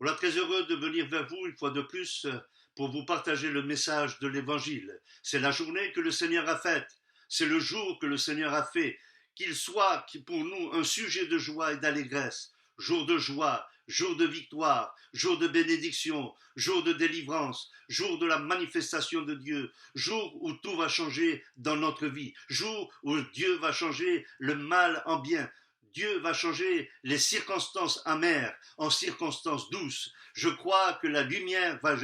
Voilà, très heureux de venir vers vous une fois de plus pour vous partager le message de l'Évangile. C'est la journée que le Seigneur a faite, c'est le jour que le Seigneur a fait, qu'il soit pour nous un sujet de joie et d'allégresse, jour de joie, jour de victoire, jour de bénédiction, jour de délivrance, jour de la manifestation de Dieu, jour où tout va changer dans notre vie, jour où Dieu va changer le mal en bien. Dieu va changer les circonstances amères en circonstances douces. Je crois que la lumière va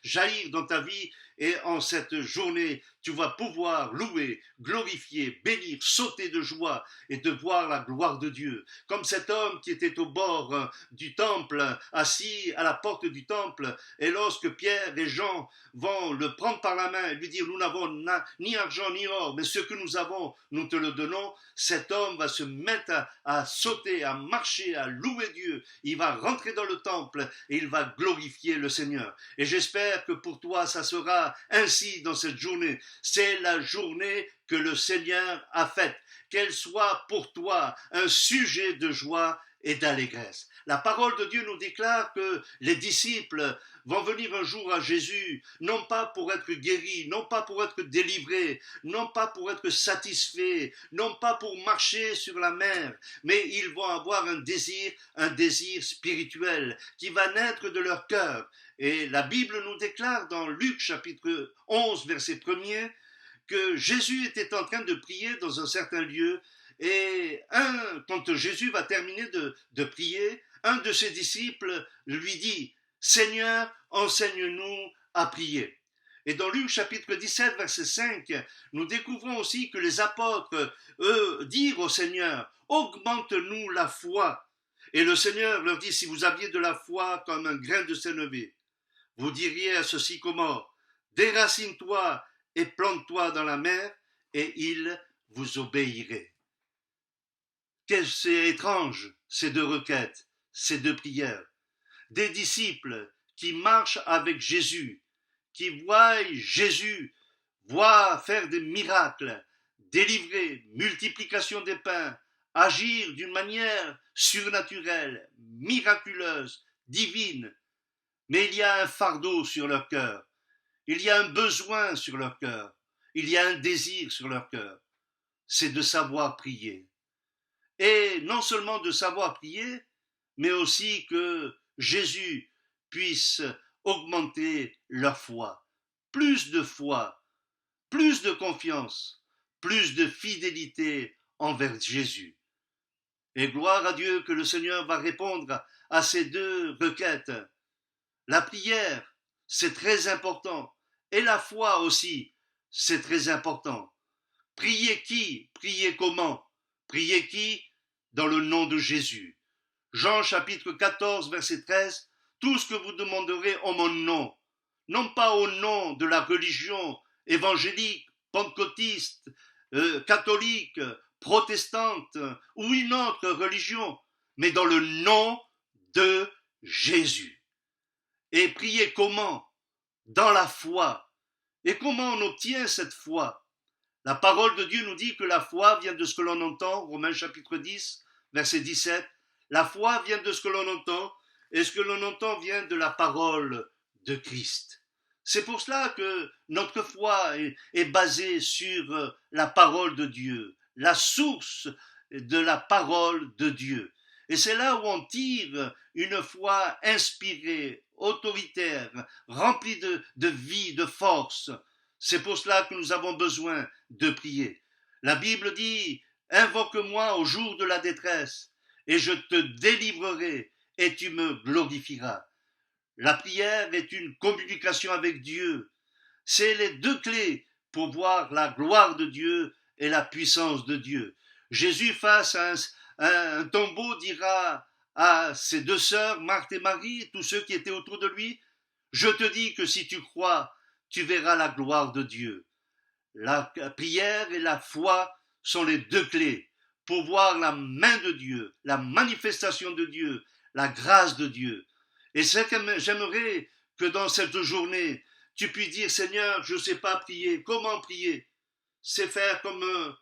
jaillir dans ta vie et en cette journée, tu vas pouvoir louer, glorifier, bénir, sauter de joie et de voir la gloire de Dieu. Comme cet homme qui était au bord du temple, assis à la porte du temple, et lorsque Pierre et Jean vont le prendre par la main et lui dire, nous n'avons ni argent ni or, mais ce que nous avons, nous te le donnons, cet homme va se mettre à sauter, à marcher, à louer Dieu. Il va rentrer dans le temple et il va glorifier le Seigneur. Et j'espère que pour toi, ça sera ainsi dans cette journée. C'est la journée que le Seigneur a faite. Qu'elle soit pour toi un sujet de joie et d'allégresse. La parole de Dieu nous déclare que les disciples vont venir un jour à Jésus, non pas pour être guéris, non pas pour être délivrés, non pas pour être satisfaits, non pas pour marcher sur la mer, mais ils vont avoir un désir spirituel qui va naître de leur cœur. Et la Bible nous déclare dans Luc chapitre 11, verset 1er, que Jésus était en train de prier dans un certain lieu et quand Jésus va terminer de prier, un de ses disciples lui dit « Seigneur, enseigne-nous à prier ». Et dans Luc chapitre 17, verset 5, nous découvrons aussi que les apôtres, eux, dirent au Seigneur « Augmente-nous la foi ». Et le Seigneur leur dit « Si vous aviez de la foi comme un grain de sénévé, vous diriez à ce sycomore « Déracine-toi et plante-toi dans la mer, et il vous obéirait ». C'est étrange, ces deux requêtes, ces deux prières. Des disciples qui marchent avec Jésus, qui voient Jésus, voient faire des miracles, délivrer, multiplication des pains, agir d'une manière surnaturelle, miraculeuse, divine. Mais il y a un fardeau sur leur cœur, il y a un besoin sur leur cœur, il y a un désir sur leur cœur, c'est de savoir prier. Et non seulement de savoir prier, mais aussi que Jésus puisse augmenter leur foi, plus de confiance, plus de fidélité envers Jésus. Et gloire à Dieu que le Seigneur va répondre à ces deux requêtes. La prière, c'est très important, et la foi aussi, c'est très important. Prier qui? Prier comment? Priez qui? Dans le nom de Jésus. Jean chapitre 14, verset 13, tout ce que vous demanderez en mon nom, non pas au nom de la religion évangélique, pentecôtiste, catholique, protestante ou une autre religion, mais dans le nom de Jésus. Et prier comment? Dans la foi. Et comment on obtient cette foi? La parole de Dieu nous dit que la foi vient de ce que l'on entend, Romains chapitre 10, verset 17. La foi vient de ce que l'on entend, et ce que l'on entend vient de la parole de Christ. C'est pour cela que notre foi est basée sur la parole de Dieu, la source de la parole de Dieu. Et c'est là où on tire une foi inspirée, autoritaire, remplie de vie, de force. C'est pour cela que nous avons besoin de prier. La Bible dit, invoque-moi au jour de la détresse, et je te délivrerai, et tu me glorifieras. La prière est une communication avec Dieu. C'est les deux clés pour voir la gloire de Dieu et la puissance de Dieu. Jésus, face à un tombeau, dira à ses deux sœurs, Marthe et Marie, tous ceux qui étaient autour de lui, je te dis que si tu crois, tu verras la gloire de Dieu. La prière et la foi sont les deux clés pour voir la main de Dieu, la manifestation de Dieu, la grâce de Dieu. Et c'est que j'aimerais que dans cette journée, tu puisses dire, Seigneur, je ne sais pas prier. Comment prier? C'est faire comme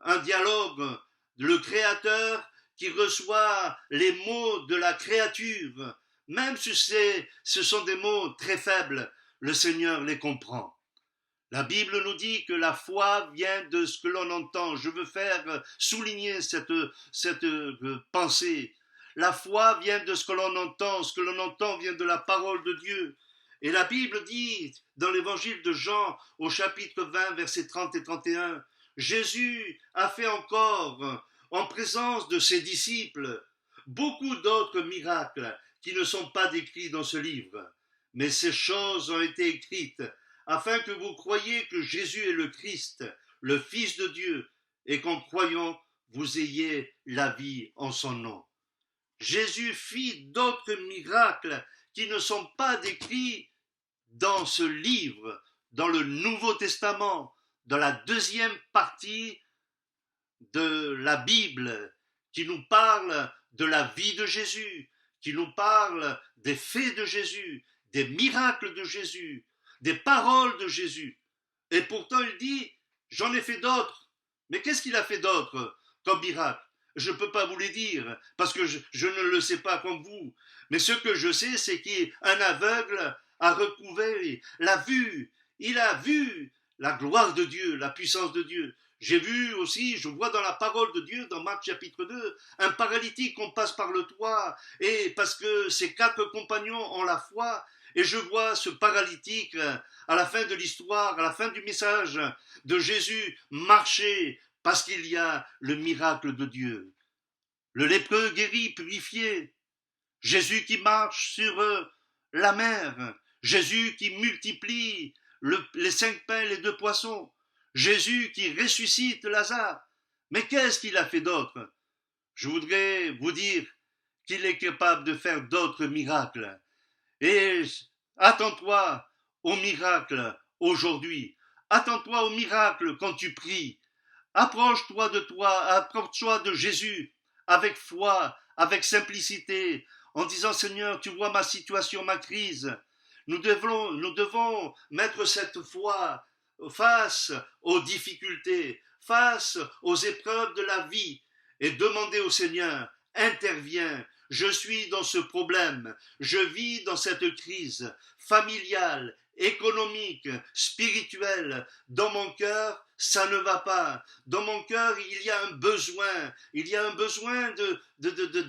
un dialogue, le Créateur qui reçoit les mots de la créature. même si ce sont des mots très faibles, le Seigneur les comprend. La Bible nous dit que la foi vient de ce que l'on entend. Je veux faire souligner cette pensée. La foi vient de ce que l'on entend. Ce que l'on entend vient de la parole de Dieu. Et la Bible dit dans l'évangile de Jean au chapitre 20, versets 30 et 31, Jésus a fait encore, en présence de ses disciples, beaucoup d'autres miracles qui ne sont pas décrits dans ce livre. Mais ces choses ont été écrites afin que vous croyiez que Jésus est le Christ, le Fils de Dieu, et qu'en croyant, vous ayez la vie en son nom. Jésus fit d'autres miracles qui ne sont pas décrits dans ce livre, dans le Nouveau Testament, dans la deuxième partie de la Bible, qui nous parle de la vie de Jésus, qui nous parle des faits de Jésus, des miracles de Jésus, des paroles de Jésus. Et pourtant il dit, j'en ai fait d'autres. Mais qu'est-ce qu'il a fait d'autre comme miracle? Je ne peux pas vous les dire, parce que je ne le sais pas comme vous. Mais ce que je sais, c'est qu'un aveugle a recouvert la vue. Il a vu la gloire de Dieu, la puissance de Dieu. J'ai vu aussi, je vois dans la parole de Dieu, dans Marc chapitre 2, un paralytique qu'on passe par le toit, et parce que ses 4 compagnons ont la foi, et je vois ce paralytique, à la fin de l'histoire, à la fin du message de Jésus, marcher, parce qu'il y a le miracle de Dieu. Le lépreux guéri, purifié, Jésus qui marche sur la mer, Jésus qui multiplie les 5 pains et les 2 poissons, Jésus qui ressuscite Lazare. Mais qu'est-ce qu'il a fait d'autre? Je voudrais vous dire qu'il est capable de faire d'autres miracles. Et attends-toi au miracle aujourd'hui. Attends-toi au miracle quand tu pries. Approche-toi de Jésus avec foi, avec simplicité, en disant Seigneur, tu vois ma situation, ma crise. Nous devons mettre cette foi face aux difficultés, face aux épreuves de la vie et demander au Seigneur, interviens, je suis dans ce problème, je vis dans cette crise familiale, économique, spirituelle, dans mon cœur, ça ne va pas. Dans mon cœur, il y a un besoin. Il y a un besoin de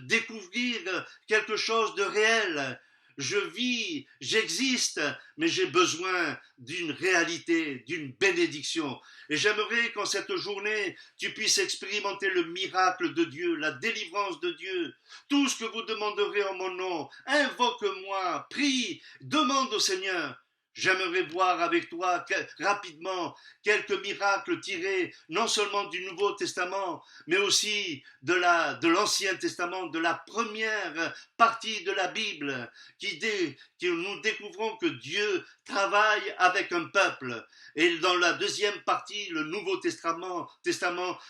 découvrir quelque chose de réel. Je vis, j'existe, mais j'ai besoin d'une réalité, d'une bénédiction. Et j'aimerais qu'en cette journée, tu puisses expérimenter le miracle de Dieu, la délivrance de Dieu. Tout ce que vous demanderez en mon nom, invoque-moi, prie, demande au Seigneur. J'aimerais voir avec toi rapidement quelques miracles tirés non seulement du Nouveau Testament, mais aussi de l'Ancien Testament, de la première partie de la Bible, que nous découvrons que Dieu travaille avec un peuple. Et dans la deuxième partie, le Nouveau Testament,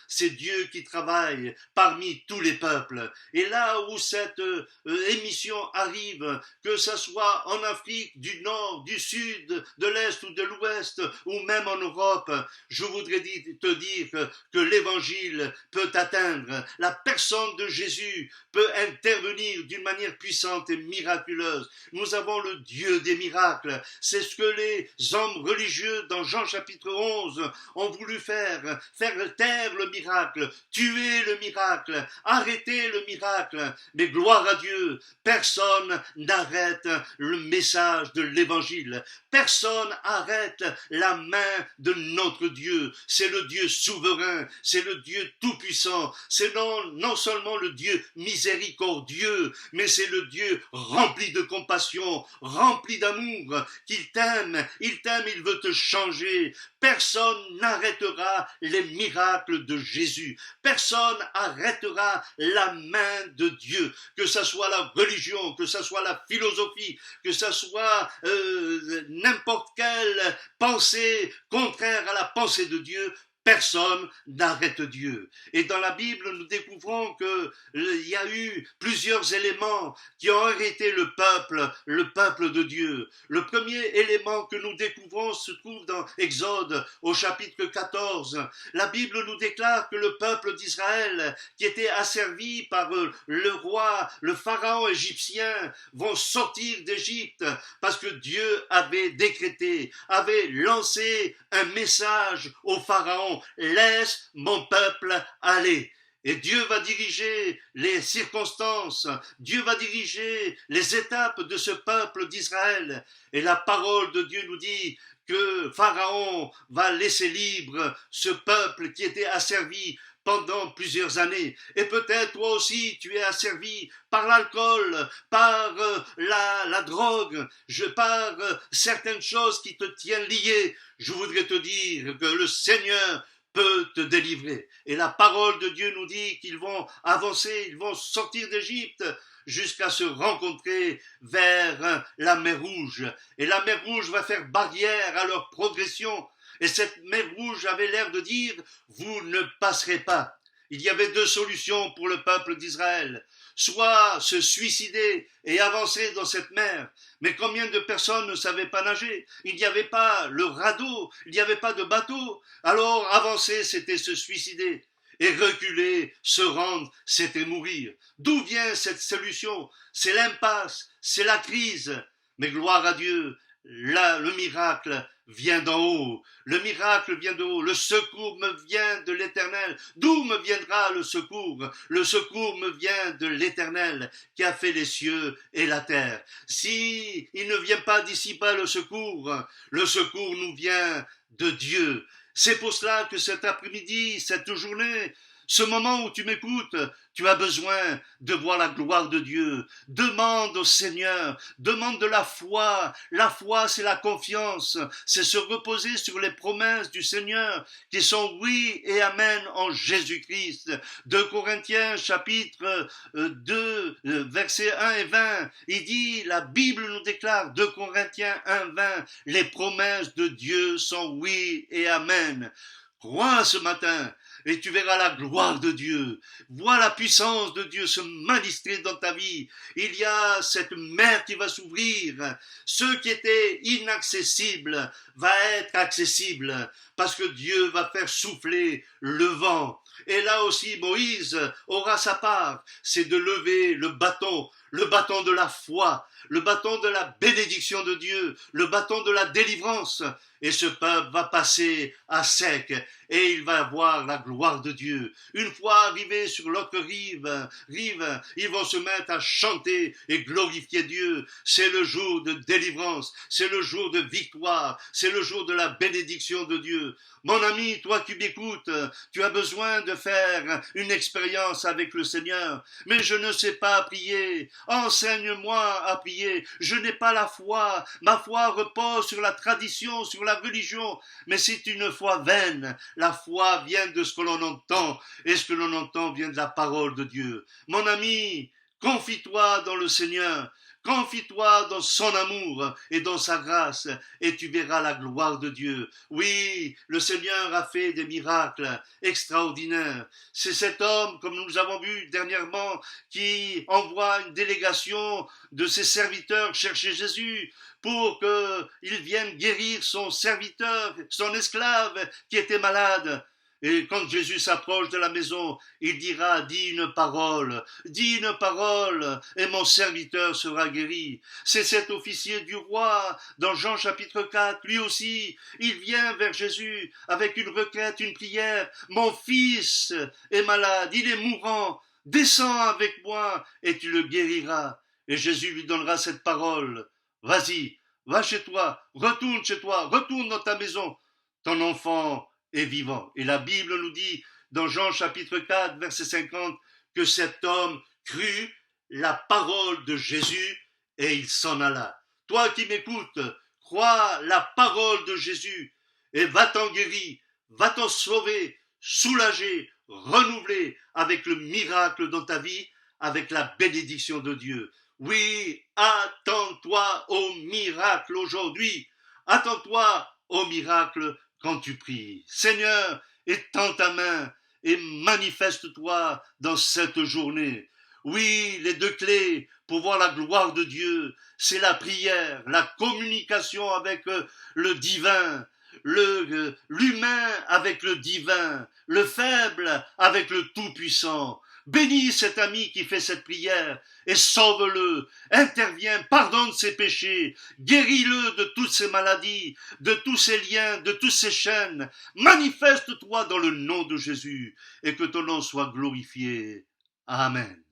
c'est Dieu qui travaille parmi tous les peuples. Et là où cette émission arrive, que ce soit en Afrique, du Nord, du Sud, de l'Est ou de l'Ouest, ou même en Europe, je voudrais te dire que l'Évangile peut atteindre. La personne de Jésus peut intervenir d'une manière puissante et miraculeuse. Nous avons le Dieu des miracles. C'est ce que les hommes religieux dans Jean chapitre 11 ont voulu faire taire le miracle, tuer le miracle, arrêter le miracle. Mais gloire à Dieu, personne n'arrête le message de l'Évangile. Personne arrête la main de notre Dieu. C'est le Dieu souverain, c'est le Dieu tout-puissant, c'est non seulement le Dieu miséricordieux, mais c'est le Dieu rempli de compassion, rempli d'amour, qu'il t'aime, il veut te changer. Personne n'arrêtera les miracles de Jésus. Personne n'arrêtera la main de Dieu. Que ce soit la religion, que ce soit la philosophie, que ce soit n'importe quelle pensée contraire à la pensée de Dieu, Personne n'arrête Dieu. Et dans la Bible, nous découvrons qu'il y a eu plusieurs éléments qui ont arrêté le peuple de Dieu. Le premier élément que nous découvrons se trouve dans Exode au chapitre 14. La Bible nous déclare que le peuple d'Israël, qui était asservi par le roi, le pharaon égyptien, vont sortir d'Égypte parce que Dieu avait décrété, avait lancé un message au pharaon: laisse mon peuple aller. Et Dieu va diriger les circonstances, Dieu va diriger les étapes de ce peuple d'Israël. Et la parole de Dieu nous dit que Pharaon va laisser libre ce peuple qui était asservi pendant plusieurs années. Et peut-être toi aussi tu es asservi par l'alcool, par la drogue, par certaines choses qui te tiennent lié. Je voudrais te dire que le Seigneur peut te délivrer. Et la parole de Dieu nous dit qu'ils vont avancer, ils vont sortir d'Égypte jusqu'à se rencontrer vers la mer Rouge. Et la mer Rouge va faire barrière à leur progression. Et cette mer Rouge avait l'air de dire: vous ne passerez pas. Il y avait deux solutions pour le peuple d'Israël: soit se suicider et avancer dans cette mer. Mais combien de personnes ne savaient pas nager? Il n'y avait pas le radeau, il n'y avait pas de bateau. Alors avancer, c'était se suicider. Et reculer, se rendre, c'était mourir. D'où vient cette solution? C'est l'impasse, c'est la crise. Mais gloire à Dieu, là, le miracle vient d'en haut. Le miracle vient d'en haut. Le secours me vient de l'Éternel. D'où me viendra le secours? Le secours me vient de l'Éternel qui a fait les cieux et la terre. Si il ne vient pas d'ici bas le secours nous vient de Dieu. C'est pour cela que cet après-midi, cette journée, ce moment où tu m'écoutes, tu as besoin de voir la gloire de Dieu. Demande au Seigneur, demande de la foi. La foi, c'est la confiance, c'est se reposer sur les promesses du Seigneur qui sont oui et amen en Jésus-Christ. 2 Corinthiens chapitre 2, versets 1 et 20, il dit, la Bible nous déclare, 2 Corinthiens 1, 20, les promesses de Dieu sont oui et amen. Crois ce matin et tu verras la gloire de Dieu. Vois la puissance de Dieu se manifester dans ta vie. Il y a cette mer qui va s'ouvrir. Ce qui était inaccessible va être accessible parce que Dieu va faire souffler le vent. Et là aussi, Moïse aura sa part, c'est de lever le bâton de la foi, le bâton de la bénédiction de Dieu, le bâton de la délivrance. Et ce peuple va passer à sec et il va voir la gloire de Dieu. Une fois arrivés sur l'autre rive, ils vont se mettre à chanter et glorifier Dieu. C'est le jour de délivrance, c'est le jour de victoire, c'est le jour de la bénédiction de Dieu. Mon ami, toi qui m'écoutes, tu as besoin de faire une expérience avec le Seigneur. Mais je ne sais pas prier. Enseigne-moi à prier. Je n'ai pas la foi. Ma foi repose sur la tradition, sur la religion. Mais c'est une foi vaine. La foi vient de ce que l'on entend. Et ce que l'on entend vient de la parole de Dieu. Mon ami, confie-toi dans le Seigneur. Confie-toi dans son amour et dans sa grâce et tu verras la gloire de Dieu. Oui, le Seigneur a fait des miracles extraordinaires. C'est cet homme, comme nous avons vu dernièrement, qui envoie une délégation de ses serviteurs chercher Jésus pour qu'il vienne guérir son serviteur, son esclave qui était malade. Et quand Jésus s'approche de la maison, il dira, dis une parole, et mon serviteur sera guéri. C'est cet officier du roi, dans Jean chapitre 4, lui aussi, il vient vers Jésus avec une requête, une prière. Mon fils est malade, il est mourant, descends avec moi et tu le guériras. Et Jésus lui donnera cette parole. Vas-y, va chez toi, retourne dans ta maison. Ton enfant est vivant. Et la Bible nous dit, dans Jean chapitre 4, verset 50, que cet homme crut la parole de Jésus et il s'en alla. Toi qui m'écoutes, crois la parole de Jésus et va-t'en guérir, va-t'en sauver, soulager, renouveler avec le miracle dans ta vie, avec la bénédiction de Dieu. Oui, attends-toi au miracle aujourd'hui. Attends-toi au miracle quand tu pries. Seigneur, étends ta main et manifeste-toi dans cette journée. Oui, les deux clés pour voir la gloire de Dieu, c'est la prière, la communication avec le divin, l'humain avec le divin, le faible avec le tout-puissant. Bénis cet ami qui fait cette prière et sauve-le, interviens, pardonne ses péchés, guéris-le de toutes ses maladies, de tous ses liens, de toutes ses chaînes. Manifeste-toi dans le nom de Jésus et que ton nom soit glorifié. Amen.